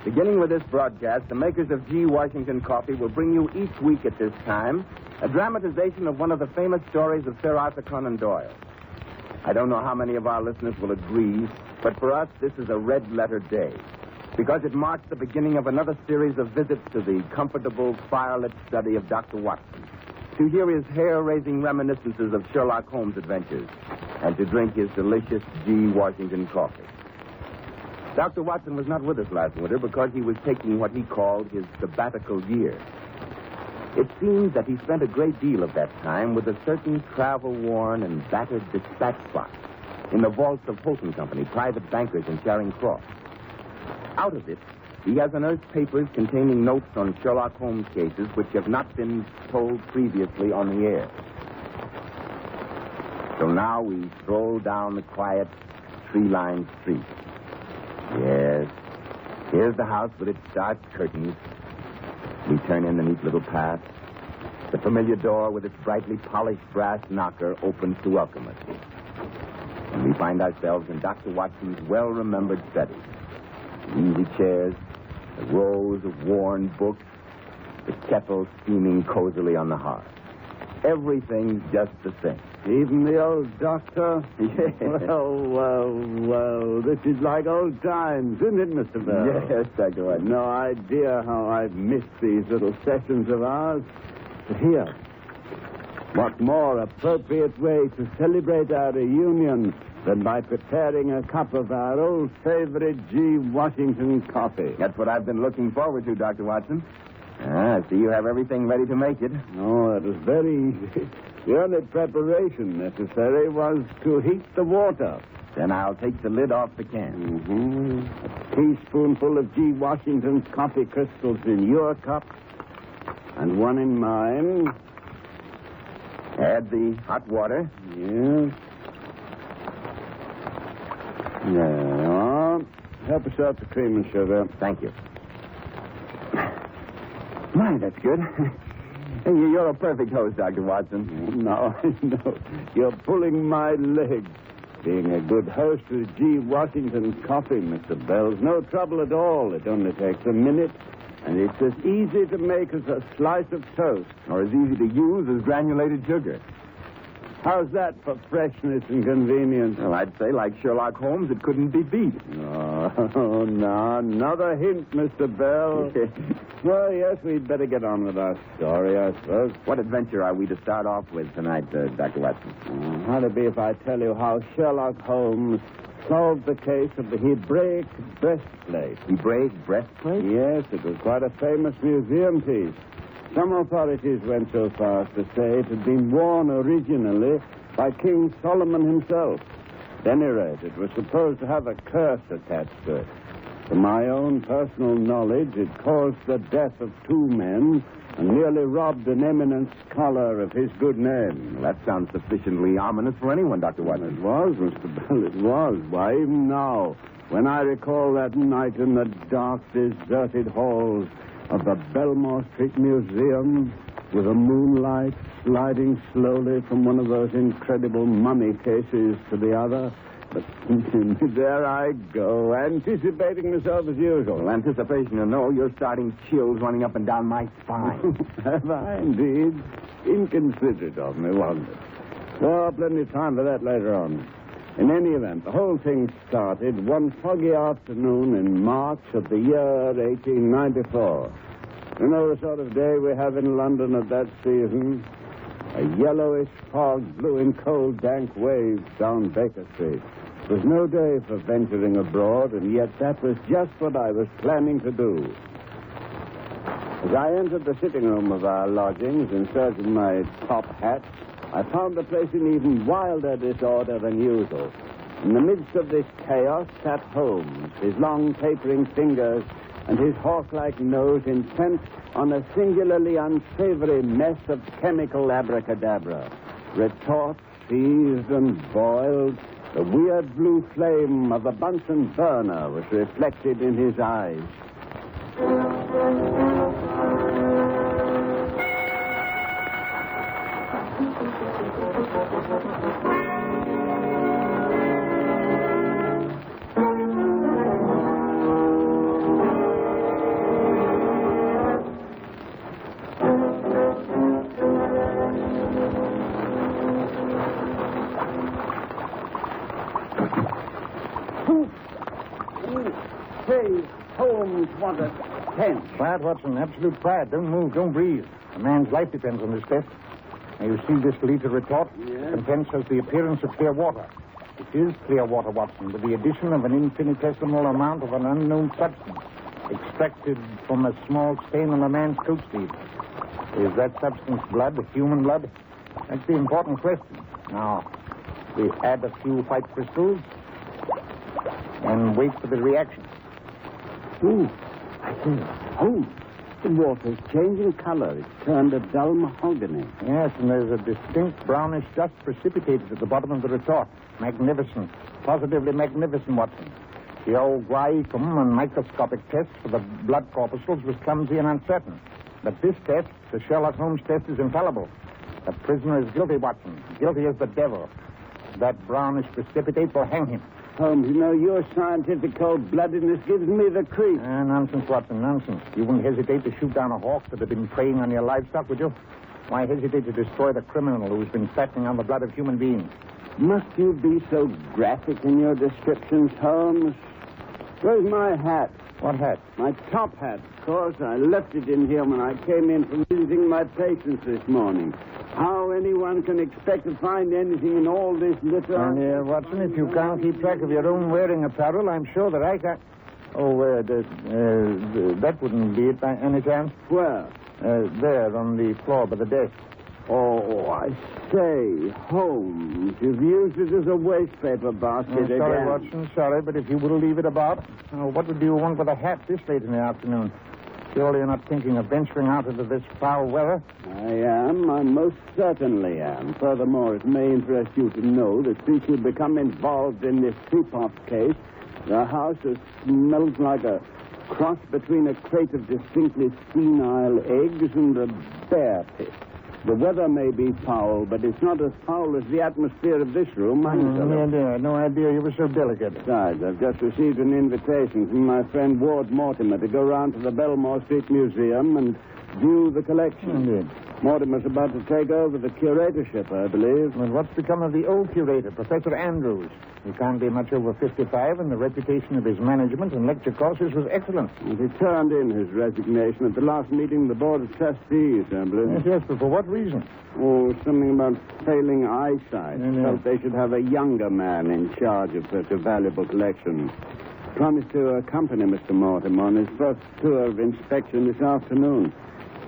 Beginning with this broadcast, the makers of G. Washington Coffee will bring you each week at this time a dramatization of one of the famous stories of Sir Arthur Conan Doyle. I don't know how many of our listeners will agree, but for us, this is a red-letter day, because it marks the beginning of another series of visits to the comfortable, firelit study of Dr. Watson, to hear his hair-raising reminiscences of Sherlock Holmes' adventures, and to drink his delicious G. Washington coffee. Dr. Watson was not with us last winter because he was taking what he called his sabbatical year. It seems that he spent a great deal of that time with a certain travel-worn and battered dispatch box in the vaults of Holton Company, private bankers in Charing Cross. Out of it, he has unearthed papers containing notes on Sherlock Holmes cases which have not been told previously on the air. So now we stroll down the quiet, tree-lined street. Yes, here's the house with its dark curtains. We turn in the neat little path. The familiar door with its brightly polished brass knocker opens to welcome us. And we find ourselves in Dr. Watson's well-remembered study. Easy chairs, the rows of worn books, the kettle steaming cozily on the hearth. Everything just the same. Even the old doctor? Yes. Well, this is like old times, isn't it, Mr. Bell? Yes, Dr. Watson. No idea how I've missed these little sessions of ours. But here, what more appropriate way to celebrate our reunion than by preparing a cup of our old favorite G. Washington coffee? That's what I've been looking forward to, Dr. Watson. I see you have everything ready to make it. Oh, it was very easy. The only preparation necessary was to heat the water. Then I'll take the lid off the can. Mm-hmm. A teaspoonful of G. Washington's coffee crystals in your cup, and one in mine. Add the hot water. Yes. Now, help yourself to cream and sugar. Thank you. My, that's good. You're a perfect host, Dr. Watson. No. You're pulling my leg. Being a good host with G. Washington's coffee, Mr. Bell's no trouble at all. It only takes a minute, and it's as easy to make as a slice of toast. Or as easy to use as granulated sugar. How's that for freshness and convenience? Well, I'd say, like Sherlock Holmes, it couldn't be beat. Oh, no. Another hint, Mr. Bell. Well, yes, we'd better get on with our story, I suppose. What adventure are we to start off with tonight, Dr. Watson? How'd it be if I tell you how Sherlock Holmes solved the case of the Hebraic breastplate? Hebraic breastplate? Yes, it was quite a famous museum piece. Some authorities went so far as to say it had been worn originally by King Solomon himself. At any rate, it was supposed to have a curse attached to it. To my own personal knowledge, it caused the death of 2 men and nearly robbed an eminent scholar of his good name. Well, that sounds sufficiently ominous for anyone, Dr. Watson. It was, Mr. Bell, it was. Why, even now, when I recall that night in the dark, deserted halls of the Belmore Street Museum, with the moonlight sliding slowly from one of those incredible mummy cases to the other. But there I go, anticipating myself as usual. Well, anticipation or no, you're starting chills running up and down my spine. Have I, indeed? Inconsiderate of me, wasn't it? Well, plenty of time for that later on. In any event, the whole thing started one foggy afternoon in March of the year 1894. You know the sort of day we have in London at that season? A yellowish fog blew in cold, dank waves down Baker Street. It was no day for venturing abroad, and yet that was just what I was planning to do. As I entered the sitting room of our lodgings in search of my top hat, I found the place in even wilder disorder than usual. In the midst of this chaos sat Holmes, his long tapering fingers and his hawk-like nose intent on a singularly unsavory mess of chemical abracadabra. Retorts seized and boiled. The weird blue flame of a Bunsen burner was reflected in his eyes. Say, Holmes wanted 10. Quiet, Watson. Absolute quiet. Don't move. Don't breathe. A man's life depends on this test. Now, you see this liter retort? Yes. The contents has the appearance of clear water. It is clear water, Watson, with the addition of an infinitesimal amount of an unknown substance extracted from a small stain on a man's coat sleeve. Is that substance blood, human blood? That's the important question. Now, we add a few white crystals and wait for the reaction. Ooh, I see. Holmes, the water's changing color. It's turned a dull mahogany. Yes, and there's a distinct brownish dust precipitated at the bottom of the retort. Magnificent. Positively magnificent, Watson. The old Guaicum and microscopic test for the blood corpuscles was clumsy and uncertain. But this test, the Sherlock Holmes test, is infallible. The prisoner is guilty, Watson. Guilty as the devil. That brownish precipitate will hang him. Holmes, you know, your scientific cold-bloodedness gives me the creep. Nonsense, Watson, nonsense. You wouldn't hesitate to shoot down a hawk that had been preying on your livestock, would you? Why hesitate to destroy the criminal who's been fattening on the blood of human beings? Must you be so graphic in your descriptions, Holmes? Where's my hat? What hat? My top hat, of course. I left it in here when I came in from visiting my patients this morning. How anyone can expect to find anything in all this litter... Watson, if you can't keep track of your own wearing apparel, I'm sure that I can... Oh, that wouldn't be it by any chance. Where? There, on the floor by the desk. Oh, I say, Holmes, you've used it as a wastepaper basket again. Sorry, Watson, sorry, but if you will leave it about. What would you want with a hat this late in the afternoon? Surely you're not thinking of venturing out into this foul weather? I most certainly am. Furthermore, it may interest you to know that since you've become involved in this teapot case, the house has smelled like a cross between a crate of distinctly senile eggs and a bear pit. The weather may be foul, but it's not as foul as the atmosphere of this room. No idea you were so delicate. Besides, I've just received an invitation from my friend Ward Mortimer to go round to the Belmore Street Museum and view the collection. Indeed. Mortimer's about to take over the curatorship, I believe. Well, what's become of the old curator, Professor Andrews? He can't be much over 55, and the reputation of his management and lecture courses was excellent. And he turned in his resignation at the last meeting of the Board of Trustees, I believe. Yes, but for what reason? Oh, something about failing eyesight. Felt they should have a younger man in charge of such a valuable collection. Promised to accompany Mr. Mortimer on his first tour of inspection this afternoon.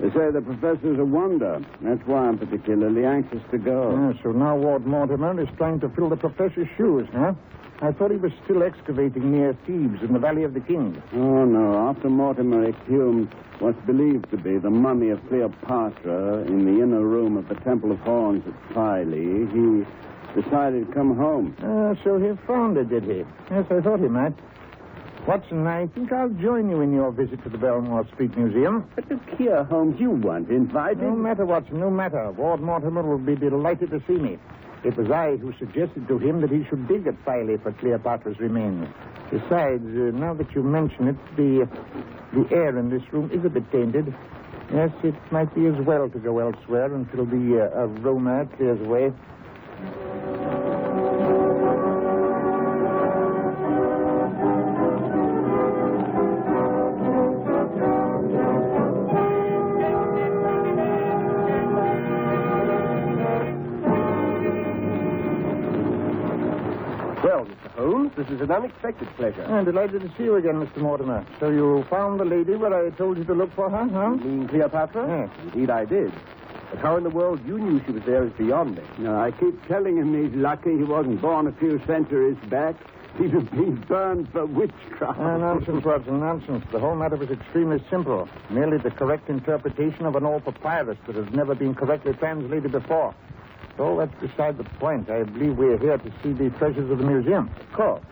They say the professor's a wonder. That's why I'm particularly anxious to go. So now Ward Mortimer is trying to fill the professor's shoes, huh? I thought he was still excavating near Thebes in the Valley of the Kings. Oh, no. After Mortimer exhumed what's believed to be the mummy of Cleopatra in the inner room of the Temple of Horns at Philae, he decided to come home. So he found it, did he? Yes, I thought he might. Watson, I think I'll join you in your visit to the Belmore Street Museum. But look here, Holmes, you weren't invited. No matter, Watson, no matter. Ward Mortimer will be delighted to see me. It was I who suggested to him that he should dig at Philae for Cleopatra's remains. Besides, now that you mention it, the air in this room is a bit tainted. Yes, it might be as well to go elsewhere until the aroma clears away. Well, Mr. Holmes, this is an unexpected pleasure. I'm delighted to see you again, Mr. Mortimer. So you found the lady where I told you to look for her, huh? You mean Cleopatra? Yes. Indeed, I did. But how in the world you knew she was there is beyond me. No, I keep telling him he's lucky he wasn't born a few centuries back. He'd have been burned for witchcraft. Nonsense, Watson, nonsense. The whole matter was extremely simple. Merely the correct interpretation of an old papyrus that has never been correctly translated before. So that's beside the point. I believe we're here to see the treasures of the museum. Of course.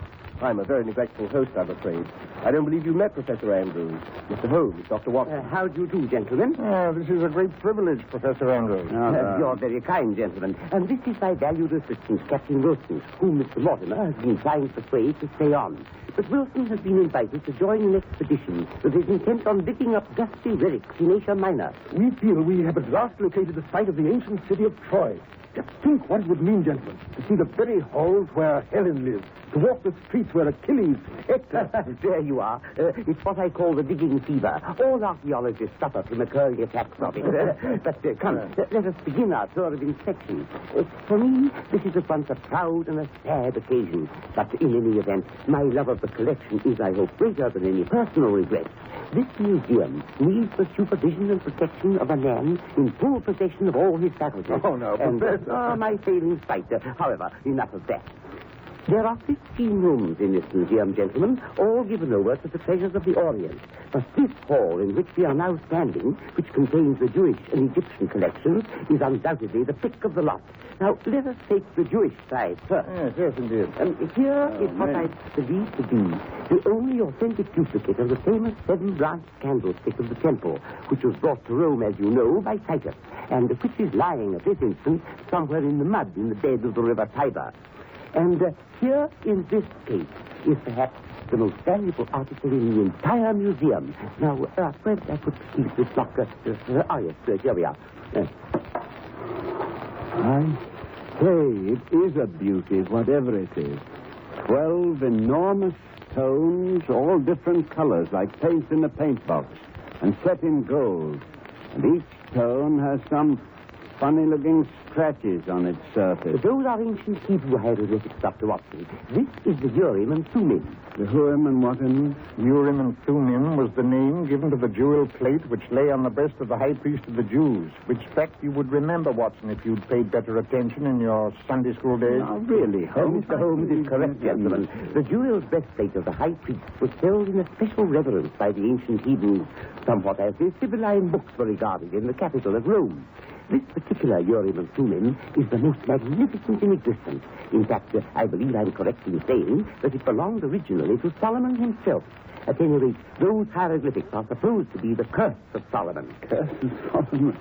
I'm a very neglectful host, I'm afraid. I don't believe you met Professor Andrews. Mr. Holmes, Dr. Watson. How do you do, gentlemen? This is a great privilege, Professor Andrews. You're very kind, gentlemen. And this is my valued assistant, Captain Wilson, whom Mr. Mortimer has been trying to persuade to stay on. But Wilson has been invited to join an expedition that is intent on digging up dusty relics in Asia Minor. We feel we have at last located the site of the ancient city of Troy. Just think what it would mean, gentlemen, to see the very halls where Helen lived, to walk the streets where Achilles, Hector... There you are. It's what I call the digging fever. All archaeologists suffer from occurring attacks of it. But come, let us begin our tour of inspection. For me, this is at once a proud and a sad occasion. But in any event, my love of the collection is, I hope, greater than any personal regret. This museum needs the supervision and protection of a man in full possession of all his faculties. Oh, no, Professor. My failing sight. However, enough of that. There are 15 rooms in this museum, gentlemen, all given over to the treasures of the Orient. But this hall in which we are now standing, which contains the Jewish and Egyptian collections, is undoubtedly the pick of the lot. Now, let us take the Jewish side first. Yes, indeed. Here is what I believe to be the only authentic duplicate of the famous seven-branched candlestick of the temple, which was brought to Rome, as you know, by Titus, and which is lying at this instant somewhere in the mud in the bed of the river Tiber. And here in this case is perhaps the most valuable article in the entire museum. Now, where did I put this locker? Yes, here we are. I say, it is a beauty, whatever it is. 12 enormous stones, all different colors, like paint in a paint box, and set in gold. And each stone has some funny-looking scratches on its surface. Those are ancient Hebrew hieroglyphics, Dr. Watson. This is the Urim and Thummim. The Urim and what in? Urim and Thummim was the name given to the jewel plate which lay on the breast of the high priest of the Jews, which fact you would remember, Watson, if you'd paid better attention in your Sunday school days. Oh, really, Holmes? Mr. Holmes is correct, gentlemen. The jewel breastplate of the high priest was held in a special reverence by the ancient Hebrews, somewhat as the Sibylline books were regarded in the capital of Rome. This particular Urim and Thummim is the most magnificent in existence. In fact, I believe I'm correct in saying that it belonged originally to Solomon himself. At any rate, those hieroglyphics are supposed to be the curse of Solomon. Curse of Solomon?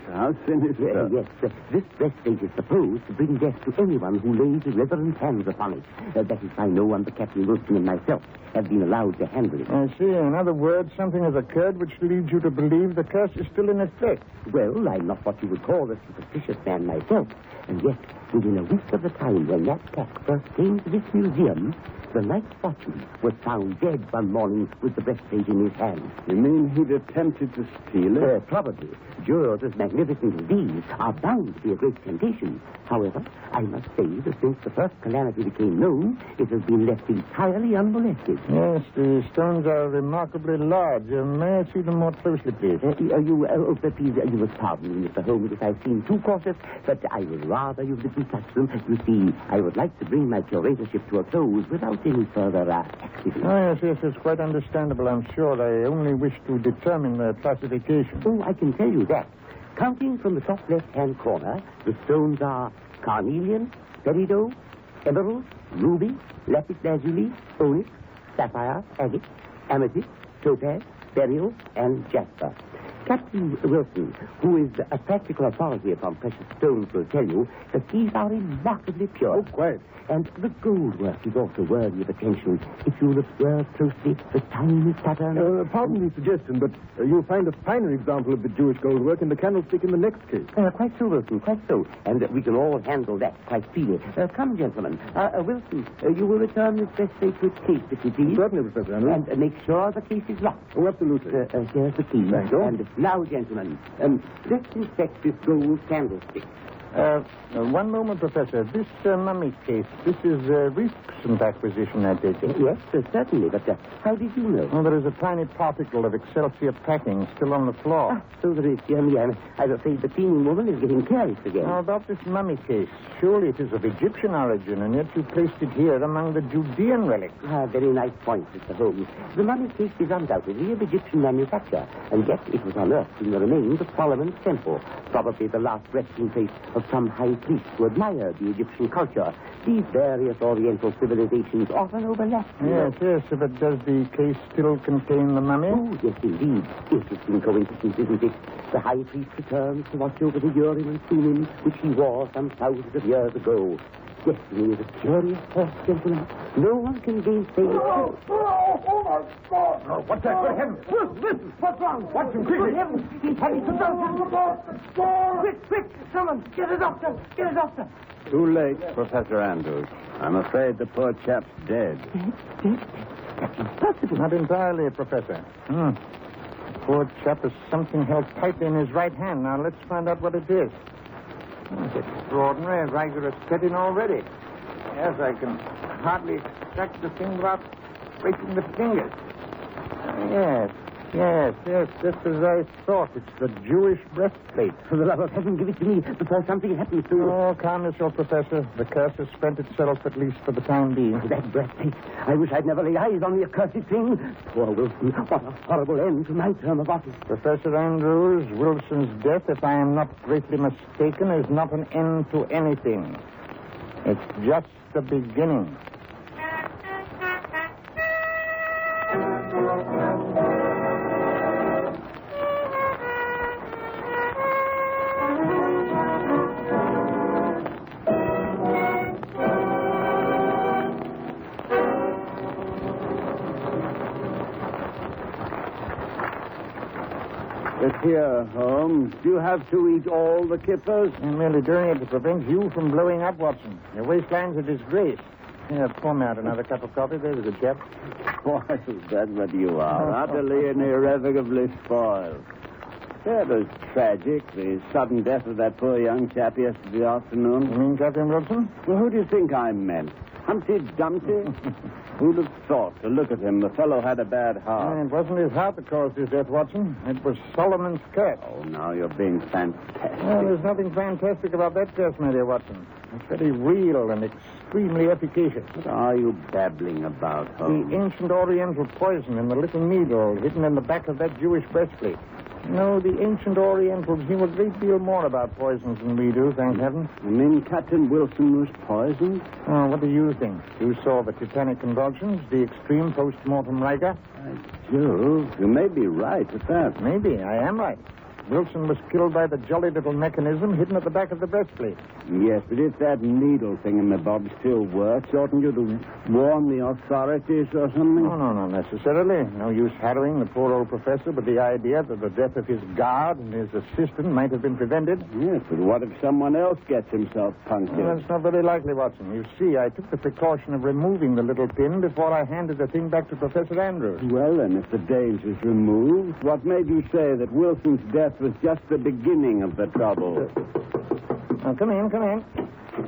How sinister. Yes, this breastplate is supposed to bring death to anyone who lays irreverent hands upon it. That is why no one but Captain Wilson and myself have been allowed to handle it. I see. In other words, something has occurred which leads you to believe the curse is still in effect. Well, I'm not what you would call a superstitious man myself. And yet, within a week of the time when that cat first came to this museum, the night watchman was found dead one morning with the breastplate in his hand. You mean he'd attempted to steal it? Probably. Jewels as magnificent as these are bound to be a great temptation. However, I must say that since the first calamity became known, it has been left entirely unmolested. Yes, the stones are remarkably large. May I see them more closely, please? Please, you must pardon me, Mr. Holmes, if I seem too cautious, but I would rather you didn't touch them. You see, I would like to bring my curatorship to a close without any further accident. Oh, yes, it's quite understandable, I'm sure. I only wish to determine their classification. Oh, I can tell you that. Counting from the top left-hand corner, the stones are carnelian, peridot, emerald, ruby, lapis lazuli, onyx, sapphire, agate, amethyst, topaz, beryl, and jasper. Captain Wilson, who is a practical authority upon precious stones, will tell you that these are remarkably pure. Oh, quite. And the gold work is also worthy of attention. If you'll observe closely the tiny pattern. Pardon the suggestion, but you'll find a finer example of the Jewish gold work in the candlestick in the next case. Quite so, Wilson, quite so. And we can all handle that quite freely. Come, gentlemen. Wilson, you will return this breastplate to its case, if you please. Certainly, Professor Henry. And make sure the case is locked. Oh, absolutely. Here's the key. Thank you. And now, gentlemen, let's inspect this gold candlestick. One moment, Professor. This mummy case, this is a recent acquisition, I take it. Yes, certainly, but how did you know? Oh, there is a tiny particle of Excelsior packing still on the floor. So there is, dear me. I'm afraid the cleaning woman is getting careless again. How about this mummy case? Surely it is of Egyptian origin, and yet you placed it here among the Judean relics. Very nice point, Mr. Holmes. The mummy case is undoubtedly of Egyptian manufacture, and yet it was unearthed in the remains of Solomon's temple, probably the last resting place of some high priest who admired the Egyptian culture. These various Oriental civilizations often overlap. Yes, but does the case still contain the mummy? Oh, yes, indeed. Interesting coincidence, isn't it? The high priest returns to watch over the Urim and Thummim, which he wore some thousands of years ago. destiny is a curious force, gentlemen. No one can gainsay it. Oh, my God. Oh, what's that? Good heavens. Listen, what's wrong? Watson, quickly. Good heavens, he's having some Quick, someone, get a doctor, Too late, Professor Andrews. I'm afraid the poor chap's dead. Dead? That's impossible. Not entirely, Professor. The poor chap has something held tightly in his right hand. Now, let's find out what it is. It's extraordinary, rigorous setting already. Yes, I can hardly extract the thing without breaking the fingers. Yes, just as I thought. It's the Jewish breastplate. For the love of heaven, give it to me before something happens to you. Oh, calm yourself, Professor. The curse has spent itself, at least for the time being. That breastplate. I wish I'd never laid eyes on the accursed thing. Poor Wilson. What a horrible end to my term of office. Professor Andrews, Wilson's death, if I am not greatly mistaken, is not an end to anything. It's just the beginning. Here, Holmes. Do you have to eat all the kippers? I'm merely doing it to prevent you from blowing up, Watson. Your waistline's a disgrace. Here, pour me out another cup of coffee. There's a good chap. Spoiled, that's what you are. Utterly and irrevocably spoiled. That was tragic, the sudden death of that poor young chap yesterday afternoon. You mean Captain Wilson? Well, who do you think I meant? Humpty Dumpty? Who'd have thought? To look at him, the fellow had a bad heart. It wasn't his heart that caused his death, Watson. It was Solomon's curse. Oh, now you're being fantastic. Well, there's nothing fantastic about that curse, my dear Watson. It's very real and extremely efficacious. What are you babbling about, Holmes? The ancient Oriental poison in the little needle hidden in the back of that Jewish breastplate. No, the ancient Orientals knew a great deal more about poisons than we do, thank heaven. You mean Captain Wilson was poisoned? Oh, what do you think? You saw the tetanic convulsions, the extreme post-mortem rigor? By Jove, you may be right at that. Maybe, I am right. Wilson was killed by the jolly little mechanism hidden at the back of the breastplate. Yes, but if that needle thing in the bob still works, oughtn't you to warn the authorities or something? Oh, no, not necessarily. No use harrowing the poor old professor with the idea that the death of his guard and his assistant might have been prevented. Yes, but what if someone else gets himself punctured? Well, that's not very likely, Watson. You see, I took the precaution of removing the little pin before I handed the thing back to Professor Andrews. Well, then, if the danger's removed, what made you say that Wilson's death was just the beginning of the trouble? Now, come in.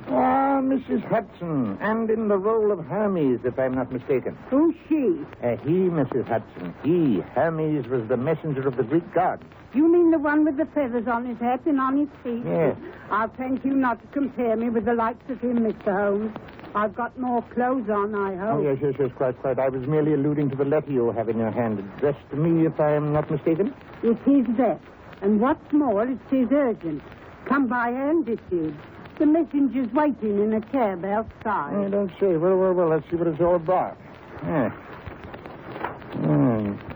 Ah, Mrs. Hudson, and in the role of Hermes, if I'm not mistaken. Who's she? He, Mrs. Hudson. He, Hermes, was the messenger of the Greek gods. You mean the one with the feathers on his hat and on his feet? Yes. I'll thank you not to compare me with the likes of him, Mr. Holmes. I've got more clothes on, I hope. Oh, yes, quite. I was merely alluding to the letter you have in your hand, addressed to me, if I am not mistaken. It is that. And what's more, it is urgent. Come by hand issued. The messenger's waiting in a cab outside. I don't say. Well, let's see what it's all about. Yes.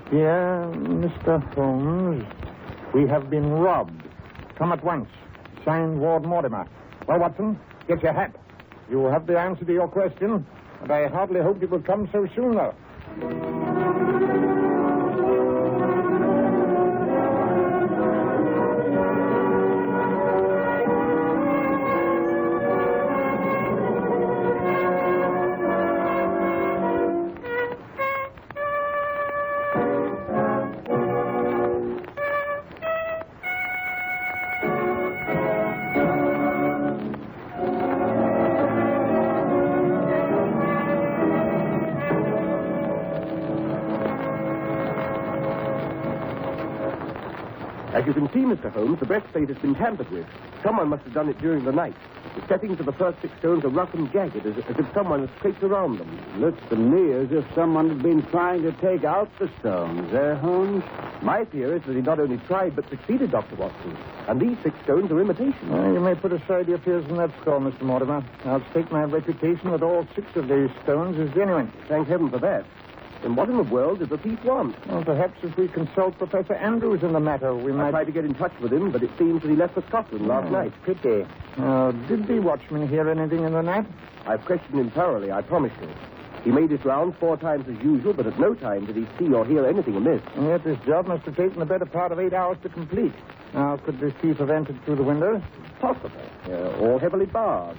Dear Mr. Holmes, we have been robbed. Come at once. Signed, Ward Mortimer. Well, Watson, get your hat. You will have the answer to your question, and I hardly hoped it would come so soon, though. As you can see, Mr. Holmes, the breastplate has been tampered with. Someone must have done it during the night. The settings of the first 6 stones are rough and jagged, as if someone had scraped around them. Looks to me as if someone had been trying to take out the stones, Holmes? My fear is that he not only tried, but succeeded, Dr. Watson. And these 6 stones are imitations. You may put aside your fears on that score, Mr. Mortimer. I'll stake my reputation that all 6 of these stones is genuine. Thank heaven for that. And what in the world does the thief want? Well, perhaps if we consult Professor Andrews in the matter, we might... I tried to get in touch with him, but it seems that he left for Scotland last night. Pity. Did the watchman hear anything in the night? I've questioned him thoroughly, I promise you. He made his rounds 4 times as usual, but at no time did he see or hear anything amiss. And yet this job must have taken the better part of 8 hours to complete. Now, could this thief have entered through the window? Possible. All heavily barred.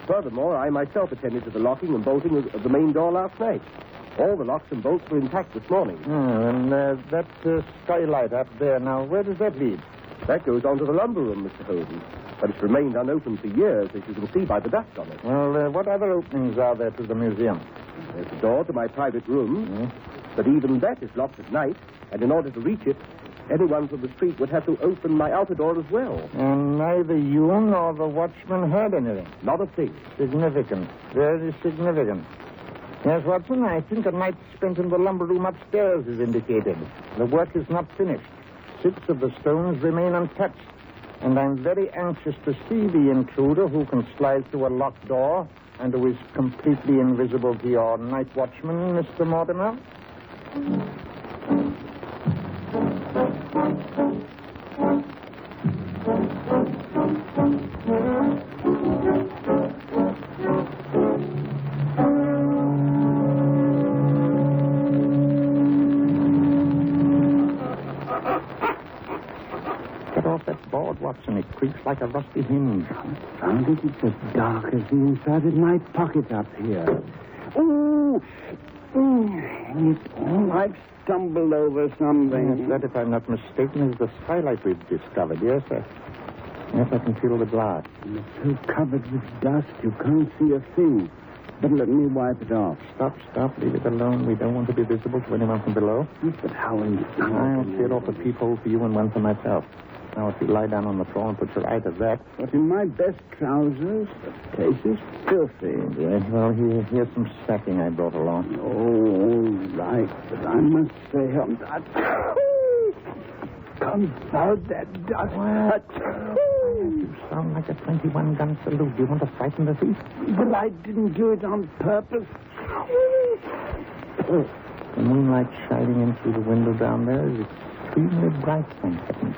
Furthermore, I myself attended to the locking and bolting of the main door last night. All the locks and bolts were intact this morning. And that skylight up there, now, where does that lead? That goes on to the lumber room, Mr. Holmes. But it's remained unopened for years, as you can see by the dust on it. Well, what other openings are there to the museum? There's a door to my private room, but even that is locked at night, and in order to reach it, anyone from the street would have to open my outer door as well. And neither you nor the watchman heard anything? Not a thing. Significant. Very significant. Yes, Watson, I think a night spent in the lumber room upstairs is indicated. The work is not finished. 6 of the stones remain untouched. And I'm very anxious to see the intruder who can slide through a locked door and who is completely invisible to your night watchman, Mr. Mortimer. Watson, it creaks like a rusty hinge. Found it. It's as dark as the inside of my pocket up here. Oh, I've stumbled over something. Yes, that, if I'm not mistaken, is the skylight we've discovered. Yes, sir. Yes, I can feel the glass. It's so covered with dust, you can't see a thing. But let me wipe it off. Stop. Leave it alone. We don't want to be visible to anyone from below. But how in... I'll clear off a peephole for you and one for myself. Now, if you lie down on the floor and put your eye to that... But in my best trousers, the case is filthy. Yes, well, here's some sacking I brought along. Oh, all right. But I must say, confound that dust. What? You sound like a 21-gun salute. Do you want to frighten the thief? But I didn't do it on purpose. The moonlight shining in through the window down there is extremely bright, thank heavens.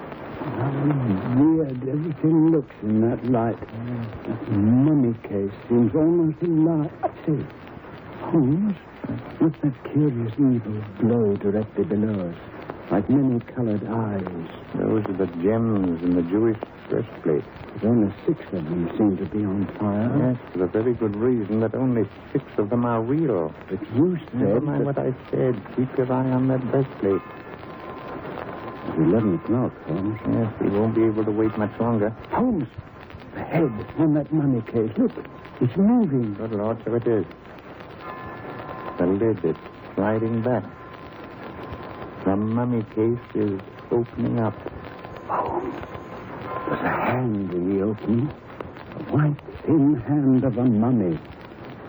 Weird everything looks in that light. That mummy case seems almost alive. See, Holmes, what's that curious evil glow directly below us? Like many colored eyes. Those are the gems in the Jewish breastplate. But only 6 of them seem to be on fire. Yes, for the very good reason that only 6 of them are real. But you said... Never mind what I said. Keep your eye on that breastplate. It's 11 o'clock, Holmes. Yes, we won't be able to wait much longer. Holmes, the head on that money case. Look, it's moving. Good Lord, so it is. The lid is sliding back. The mummy case is opening up. Holmes, there's a hand in the opening. A white, thin hand of a mummy.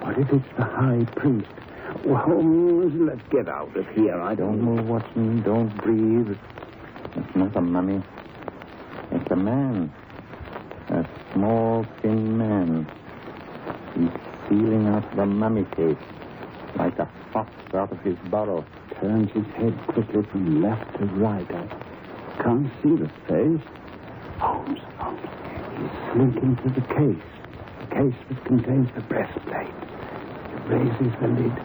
What if it's the high priest? Oh, Holmes, let's get out of here. I Don't move, Watson. Don't breathe. It's not a mummy. It's a man. A small, thin man. He's stealing out the mummy case like a fox out of his burrow. Turns his head quickly from left to right. I can't see the face. Holmes. He's slinking to the case. The case that contains the breastplate. He raises the lid.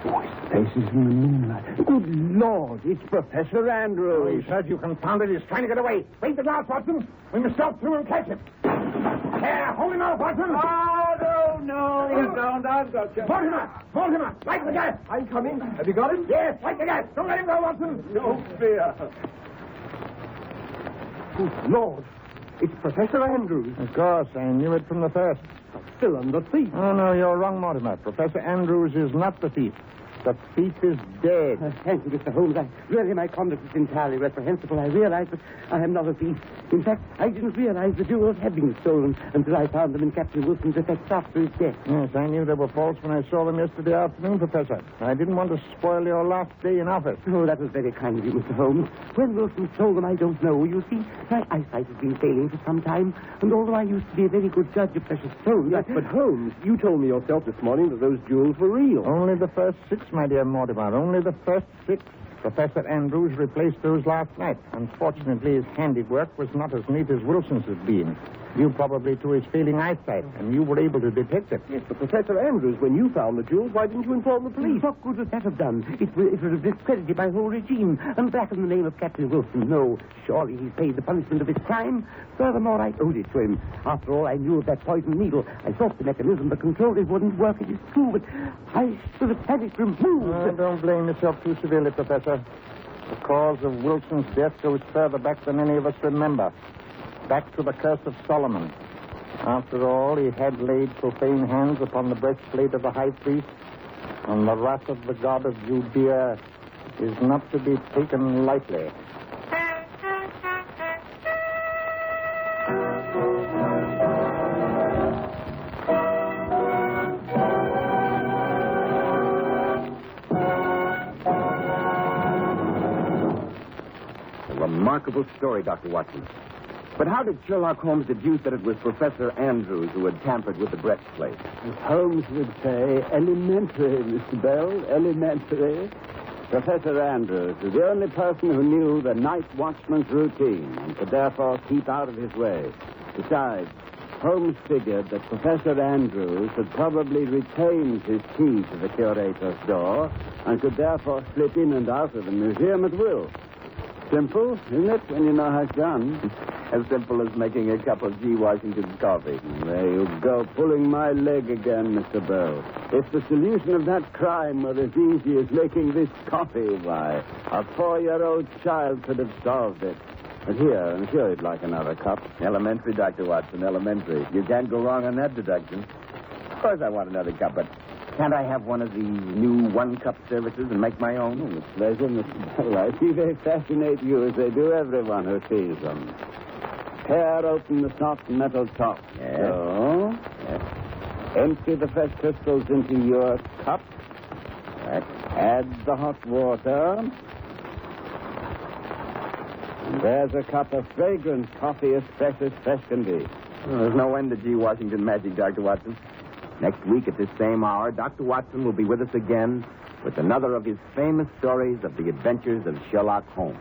Oh, his face is in the moonlight. Good Lord, it's Professor Andrews. He says you confounded. He's trying to get away. Wait the glass, Watson. We must stop through and catch him. There, hold him out, Watson. Oh, no, you don't. I've got you. Hold him up. Light the gas. I'm coming. Have you got him? Yes, light the gas. Don't let him go, Watson. No fear. Good Lord. It's Professor Andrews. Of course, I knew it from the first. Still on the thief. Oh, no, you're wrong, Mortimer. Professor Andrews is not the thief. The thief is dead. Thank you, Mr. Holmes. Really, my conduct is entirely reprehensible. I realize that I am not a thief. In fact, I didn't realize the jewels had been stolen until I found them in Captain Wilson's effects after his death. Yes, I knew they were false when I saw them yesterday afternoon, Professor. I didn't want to spoil your last day in office. Oh, that was very kind of you, Mr. Holmes. When Wilson stole them, I don't know. You see, my eyesight has been failing for some time, and although I used to be a very good judge of precious stones, But, Holmes, you told me yourself this morning that those jewels were real. Only the first 6, my dear Mortimer. Only the first 6. Professor Andrews replaced those last night. Unfortunately, his handiwork was not as neat as Wilson's had been. Due probably to his failing eyesight, and you were able to detect it. Yes, but Professor Andrews, when you found the jewels, why didn't you inform the police? What good would that have done? It would have discredited my whole regime. And that in the name of Captain Wilson. No, surely he's paid the punishment of his crime. Furthermore, I owed it to him. After all, I knew of that poisoned needle. I thought the mechanism that controlled it wouldn't work. It is true, but I should have had it removed. Don't blame yourself too severely, Professor. The cause of Wilson's death goes further back than any of us remember. Back to the curse of Solomon. After all, he had laid profane hands upon the breastplate of the high priest, and the wrath of the god of Judea is not to be taken lightly. A remarkable story, Dr. Watson. But how did Sherlock Holmes deduce that it was Professor Andrews who had tampered with the breastplate? As Holmes would say, elementary, Mr. Bell, elementary. Professor Andrews was the only person who knew the night watchman's routine and could therefore keep out of his way. Besides, Holmes figured that Professor Andrews had probably retained his key to the curator's door and could therefore slip in and out of the museum at will. Simple, isn't it, when you know how it's done? As simple as making a cup of G. Washington's coffee. There you go, pulling my leg again, Mr. Bell. If the solution of that crime were as easy as making this coffee, why, a 4-year-old child could have solved it. But here, I'm sure you'd like another cup. Elementary, Dr. Watson, elementary. You can't go wrong on that deduction. Of course I want another cup, but can't I have one of these new one-cup services and make my own? Oh, with pleasure, Mr. Bell. I see they fascinate you as they do everyone who sees them. Tear open the soft metal top. Yes. So, Yes. empty the fresh crystals into your cup. Right. Add the hot water. And there's a cup of fragrant coffee as fresh can be. Well, there's no end to G. Washington magic, Dr. Watson. Next week at this same hour, Dr. Watson will be with us again with another of his famous stories of the adventures of Sherlock Holmes.